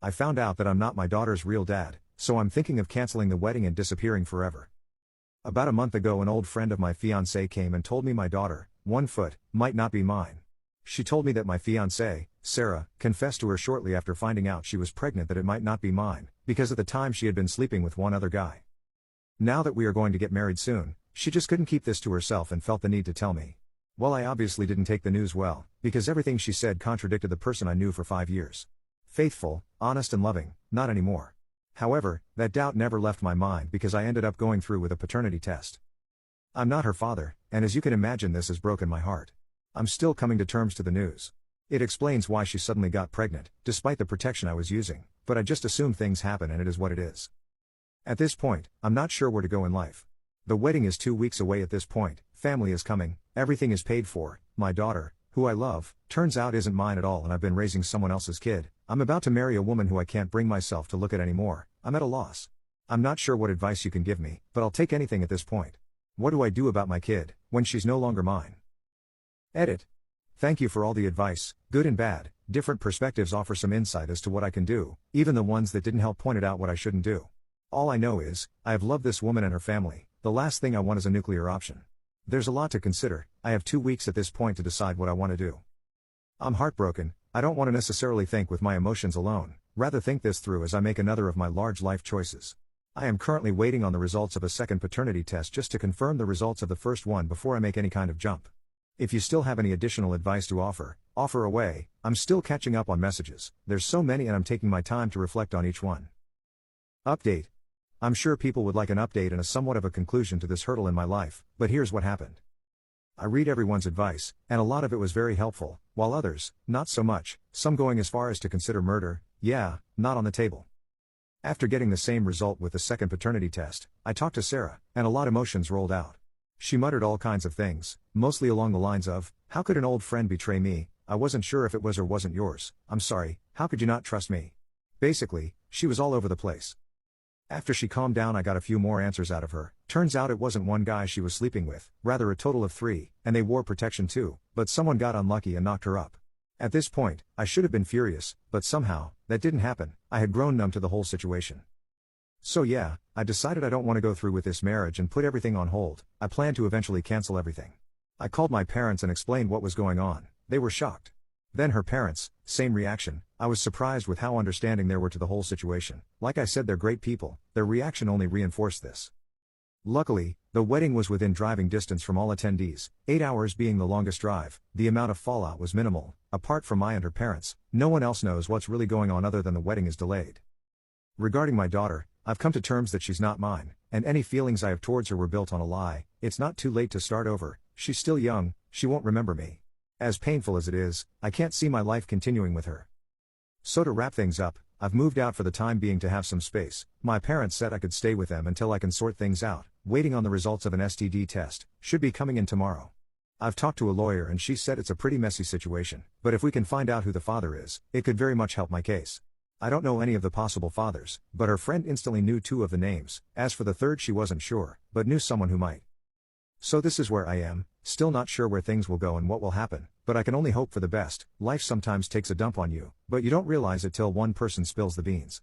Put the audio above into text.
I found out that I'm not my daughter's real dad, so I'm thinking of canceling the wedding and disappearing forever. About a month ago, an old friend of my fiancée came and told me my daughter, 1 foot, might not be mine. She told me that my fiancée, Sarah, confessed to her shortly after finding out she was pregnant that it might not be mine, because at the time she had been sleeping with one other guy. Now that we are going to get married soon, she just couldn't keep this to herself and felt the need to tell me. Well, I obviously didn't take the news well, because everything she said contradicted the person I knew for 5 years. Faithful, honest and loving, not anymore. However, that doubt never left my mind because I ended up going through with a paternity test. I'm not her father, and as you can imagine, this has broken my heart. I'm still coming to terms to the news. It explains why she suddenly got pregnant, despite the protection I was using, but I just assume things happen and it is what it is. At this point, I'm not sure where to go in life. The wedding is 2 weeks away at this point, family is coming, everything is paid for, my daughter, who I love, turns out isn't mine at all and I've been raising someone else's kid. I'm about to marry a woman who I can't bring myself to look at anymore. I'm at a loss. I'm not sure what advice you can give me, but I'll take anything at this point. What do I do about my kid, when she's no longer mine? Edit. Thank you for all the advice, good and bad. Different perspectives offer some insight as to what I can do, even the ones that didn't help pointed out what I shouldn't do. All I know is, I have loved this woman and her family. The last thing I want is a nuclear option. There's a lot to consider. I have 2 weeks at this point to decide what I want to do. I'm heartbroken. I don't want to necessarily think with my emotions alone, rather think this through as I make another of my large life choices. I am currently waiting on the results of a second paternity test just to confirm the results of the first one before I make any kind of jump. If you still have any additional advice to offer away. I'm still catching up on messages. There's so many and I'm taking my time to reflect on each one. Update. I'm sure people would like an update and a somewhat of a conclusion to this hurdle in my life, but here's what happened. I read everyone's advice, and a lot of it was very helpful, while others, not so much, some going as far as to consider murder, not on the table. After getting the same result with the second paternity test, I talked to Sarah, and a lot of emotions rolled out. She muttered all kinds of things, mostly along the lines of, how could an old friend betray me? I wasn't sure if it was or wasn't yours. I'm sorry, how could you not trust me? Basically, she was all over the place. After she calmed down, I got a few more answers out of her. Turns out it wasn't one guy she was sleeping with, rather a total of 3, and they wore protection too, but someone got unlucky and knocked her up. At this point, I should have been furious, but somehow, that didn't happen. I had grown numb to the whole situation. So yeah, I decided I don't want to go through with this marriage and put everything on hold. I plan to eventually cancel everything. I called my parents and explained what was going on. They were shocked. Then her parents, same reaction. I was surprised with how understanding they were to the whole situation. Like I said, they're great people. Their reaction only reinforced this. Luckily, the wedding was within driving distance from all attendees, 8 hours being the longest drive. The amount of fallout was minimal. Apart from my and her parents, no one else knows what's really going on other than the wedding is delayed. Regarding my daughter, I've come to terms that she's not mine, and any feelings I have towards her were built on a lie. It's not too late to start over. She's still young, she won't remember me. As painful as it is, I can't see my life continuing with her. So to wrap things up, I've moved out for the time being to have some space. My parents said I could stay with them until I can sort things out, waiting on the results of an STD test, should be coming in tomorrow. I've talked to a lawyer and she said it's a pretty messy situation, but if we can find out who the father is, it could very much help my case. I don't know any of the possible fathers, but her friend instantly knew 2 of the names. As for the third, she wasn't sure, but knew someone who might. So this is where I am, still not sure where things will go and what will happen, but I can only hope for the best. Life sometimes takes a dump on you, but you don't realize it till one person spills the beans.